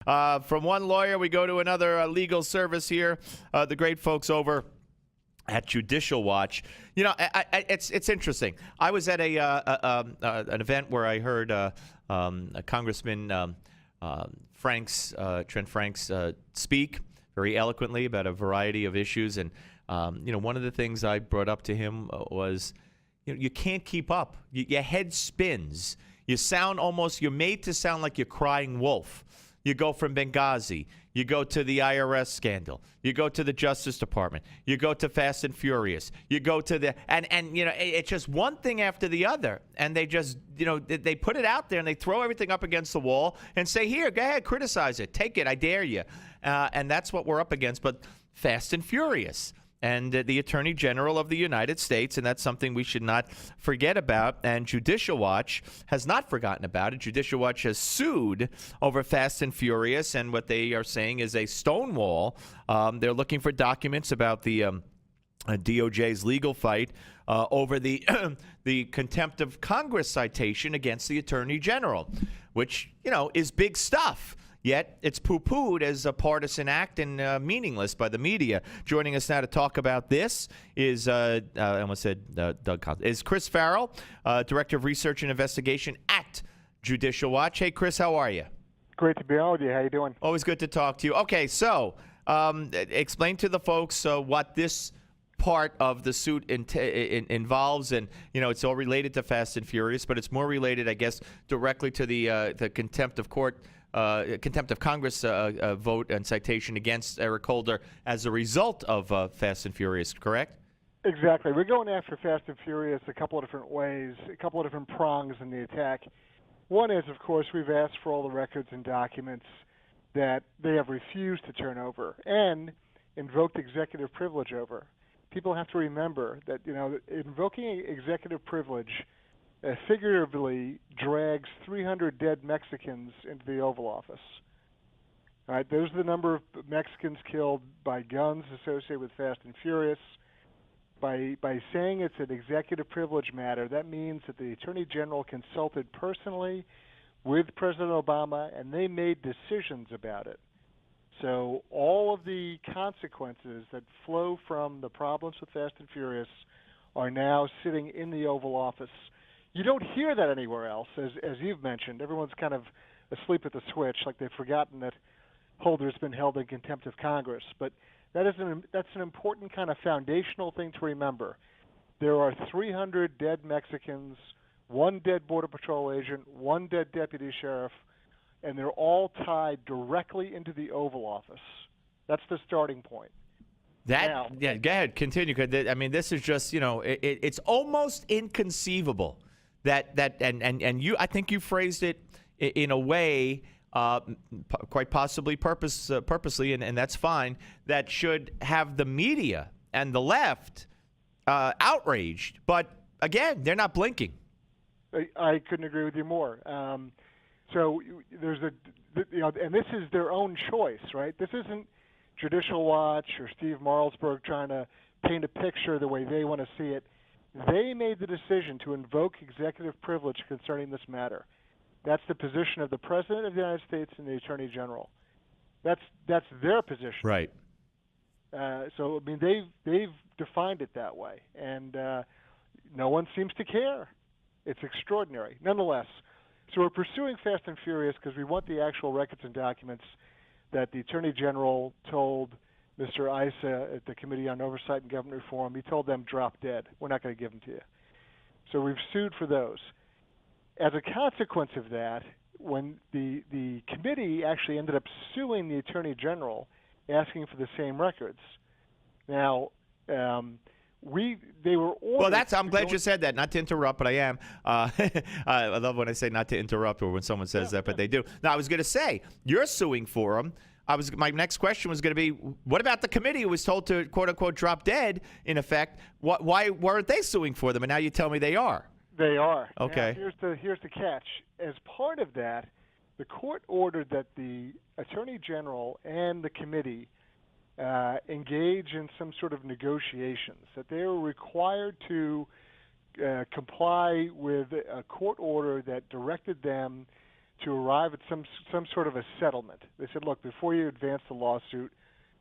From one lawyer, we go to another legal service here. The great folks over at Judicial Watch. You know, it's interesting. I was at an event where I heard Congressman Trent Franks speak very eloquently about a variety of issues. And, one of the things I brought up to him was, you can't keep up. Your head spins. You're made to sound like you're crying wolf. You go from Benghazi. You go to the IRS scandal. You go to the Justice Department. You go to Fast and Furious. You go to it's just one thing after the other. And they just, they put it out there and they throw everything up against the wall and say, here, go ahead, criticize it. Take it. I dare you. And that's what we're up against. But Fast and Furious. And the Attorney General of the United States, and that's something we should not forget about. And Judicial Watch has not forgotten about it. Judicial Watch has sued over Fast and Furious, and what they are saying is a stonewall. They're looking for documents about the DOJ's legal fight over the the contempt of Congress citation against the Attorney General, which, is big stuff. Yet it's poo-pooed as a partisan act and meaningless by the media. Joining us now to talk about this is, I almost said Doug Collins, is Chris Farrell, Director of Research and Investigation at Judicial Watch. Hey, Chris, how are you? Great to be on with you. How you doing? Always good to talk to you. Okay, so explain to the folks what this part of the suit involves, and it's all related to Fast and Furious, but it's more related, I guess, directly to the contempt of court. Contempt of Congress vote and citation against Eric Holder as a result of Fast and Furious, correct? Exactly. We're going after Fast and Furious a couple of different ways, a couple of different prongs in the attack. One is, of course, we've asked for all the records and documents that they have refused to turn over and invoked executive privilege over. People have to remember that, invoking executive privilege figuratively drags 300 dead Mexicans into the Oval Office. All right, those are the number of Mexicans killed by guns associated with Fast and Furious. By saying it's an executive privilege matter, that means that the Attorney General consulted personally with President Obama, and they made decisions about it. So all of the consequences that flow from the problems with Fast and Furious are now sitting in the Oval Office. You don't hear that anywhere else, as you've mentioned. Everyone's kind of asleep at the switch, like they've forgotten that Holder's been held in contempt of Congress. But that's an important kind of foundational thing to remember. There are 300 dead Mexicans, 1 dead Border Patrol agent, 1 dead deputy sheriff, and they're all tied directly into the Oval Office. That's the starting point. Go ahead, continue. This is just, it's almost inconceivable. And you, I think you phrased it in a way, quite possibly purposely, and that's fine, that should have the media and the left outraged. But again, they're not blinking. I couldn't agree with you more. So there's and this is their own choice, right? This isn't Judicial Watch or Steve Marlsberg trying to paint a picture the way they want to see it. They made the decision to invoke executive privilege concerning this matter. That's the position of the President of the United States and the Attorney General. That's their position. Right. So they've defined it that way, and no one seems to care. It's extraordinary. Nonetheless, so we're pursuing Fast and Furious because we want the actual records and documents that the Attorney General told Mr. Issa at the Committee on Oversight and Government Reform. He told them, drop dead. We're not going to give them to you. So we've sued for those. As a consequence of that, when the committee actually ended up suing the Attorney General, asking for the same records. Now, they were ordered. Well, I'm glad you said that. Not to interrupt, but I am. I love when I say not to interrupt or when someone says that, but they do. Now, I was going to say, you're suing for them. My next question was going to be, what about the committee who was told to, quote unquote, drop dead, in effect? Why weren't they suing for them? And now you tell me they are. They are. Okay. Now, here's the catch. As part of that, the court ordered that the Attorney General and the committee engage in some sort of negotiations, that they were required to comply with a court order that directed them to arrive at some sort of a settlement. They said, look, before you advance the lawsuit,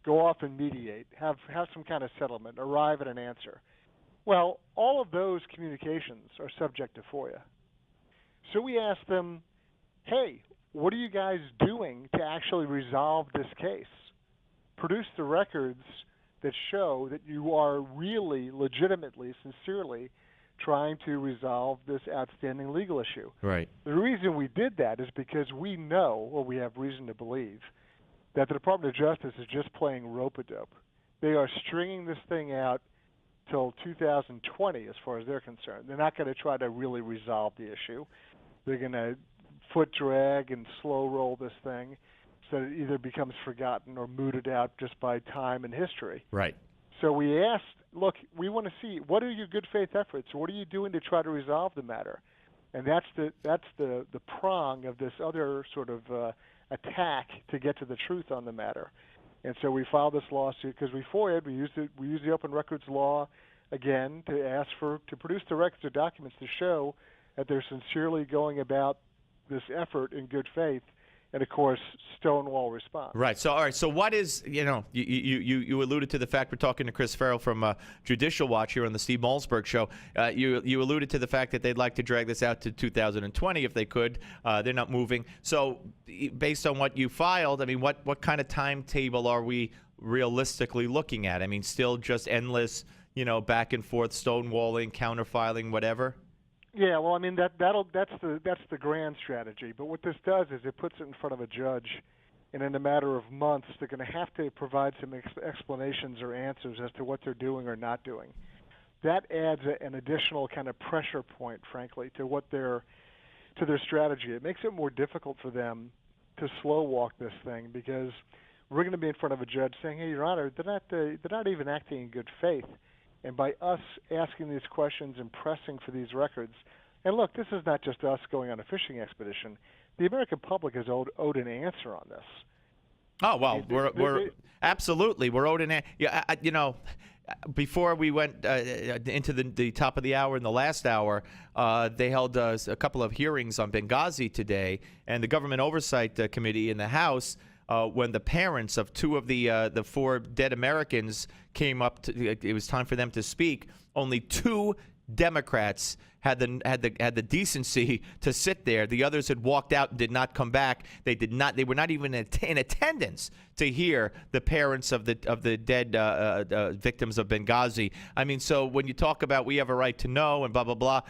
go off and mediate, have some kind of settlement, arrive at an answer. Well, all of those communications are subject to FOIA. So we asked them, hey, what are you guys doing to actually resolve this case? Produce the records that show that you are really, legitimately, sincerely trying to resolve this outstanding legal issue. Right. The reason we did that is because we know, or we have reason to believe, that the Department of Justice is just playing rope-a-dope. They are stringing this thing out till 2020 as far as they're concerned. They're not going to try to really resolve the issue. They're going to foot drag and slow roll this thing so that it either becomes forgotten or mooted out just by time and history. Right. So we asked, look, we want to see, what are your good faith efforts? What are you doing to try to resolve the matter? And that's the prong of this other sort of attack to get to the truth on the matter. And so we filed this lawsuit because we FOIA'd. We used the Open Records Law again to ask to produce the records or documents to show that they're sincerely going about this effort in good faith. And, of course, stonewall response. Right. So, all right. So what is, you alluded to the fact, we're talking to Chris Farrell from Judicial Watch here on the Steve Malzberg Show. You alluded to the fact that they'd like to drag this out to 2020 if they could. They're not moving. So based on what you filed, I mean, what kind of timetable are we realistically looking at? I mean, still just endless, back and forth, stonewalling, counterfiling, whatever? Yeah, well, I mean that's the grand strategy. But what this does is it puts it in front of a judge, and in a matter of months, they're going to have to provide some explanations or answers as to what they're doing or not doing. That adds an additional kind of pressure point, frankly, to their strategy. It makes it more difficult for them to slow walk this thing because we're going to be in front of a judge saying, "Hey, Your Honor, they're not even acting in good faith." And by us asking these questions and pressing for these records, and look, this is not just us going on a fishing expedition. The American public is owed an answer on this. Oh, well, we're absolutely, we're owed an answer. Before we went into the top of the hour and the last hour, they held a couple of hearings on Benghazi today, and the Government Oversight Committee in the House, when the parents of two of the four dead Americans came up, it was time for them to speak. Only two Democrats had the decency to sit there. The others had walked out and did not come back. They were not even in attendance to hear the parents of the dead victims of Benghazi. I mean, so when you talk about we have a right to know and blah blah blah,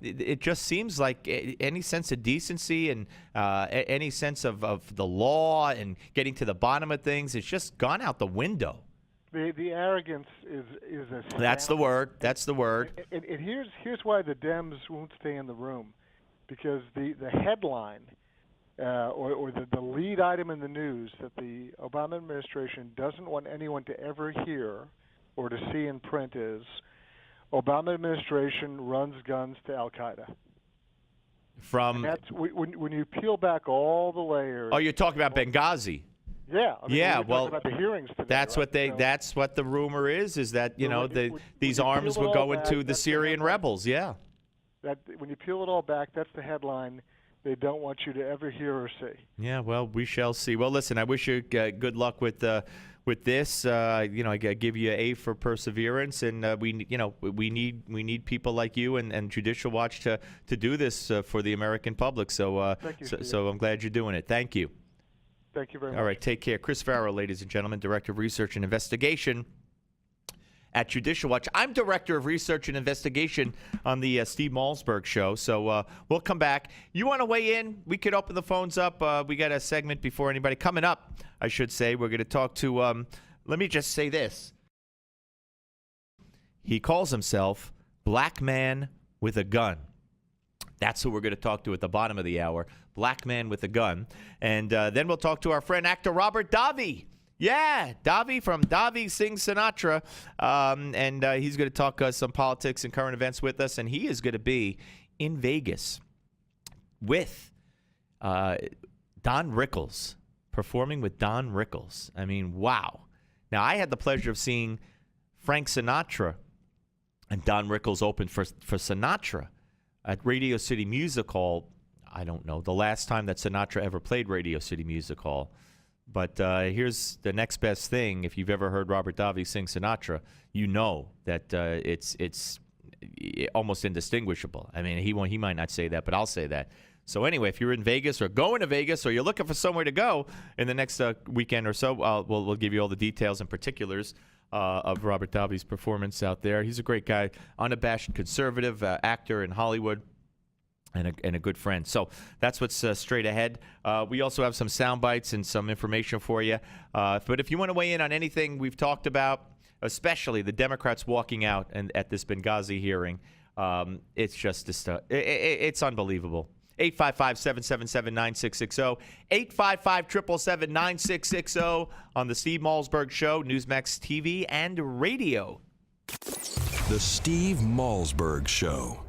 it just seems like any sense of decency and any sense of the law and getting to the bottom of things, it's just gone out the window. The arrogance is astounding. That's the word. That's the word. And here's why the Dems won't stay in the room, because the headline or the lead item in the news that the Obama administration doesn't want anyone to ever hear or to see in print is Obama administration runs guns to Al Qaeda. And that's when you peel back all the layers. Oh, you're talking about Benghazi. Yeah. I mean, yeah. Well, about the hearings today, that's right? That's what the rumor is that these arms were going to the Syrian rebels. Yeah. That when you peel it all back, that's the headline. They don't want you to ever hear or see. Yeah. Well, we shall see. Well, listen. I wish you good luck with this. I give you an A for perseverance, and we need people like you and Judicial Watch to do this for the American public. So Thank you, so I'm glad you're doing it. Thank you. Thank you very much. All right, take care. Chris Farrell, ladies and gentlemen, Director of Research and Investigation at Judicial Watch. I'm Director of Research and Investigation on the Steve Malzberg Show, so we'll come back. You want to weigh in? We could open the phones up. We got a segment before anybody. Coming up, I should say, we're going to talk to, let me just say this. He calls himself Black Man with a Gun. That's who we're going to talk to at the bottom of the hour. Black Man with a Gun. And then we'll talk to our friend, actor Robert Davi. Yeah, Davi from Davi Sings Sinatra. And he's going to talk some politics and current events with us. And he is going to be in Vegas with Don Rickles, performing with Don Rickles. I mean, wow. Now, I had the pleasure of seeing Frank Sinatra and Don Rickles open for Sinatra at Radio City Music Hall, I don't know, the last time that Sinatra ever played Radio City Music Hall. But here's the next best thing. If you've ever heard Robert Davi sing Sinatra, you know that it's almost indistinguishable. I mean, he might not say that, but I'll say that. So anyway, if you're in Vegas or going to Vegas or you're looking for somewhere to go in the next weekend or so, we'll give you all the details and particulars of Robert Davi's performance out there. He's a great guy, unabashed conservative actor in Hollywood. And a good friend. So that's what's straight ahead. We also have some sound bites and some information for you. But if you want to weigh in on anything we've talked about, especially the Democrats walking out at this Benghazi hearing, it's just it's unbelievable. 855-777-9660, 855-777-9660 on the Steve Malzberg Show, Newsmax TV and radio. The Steve Malzberg Show.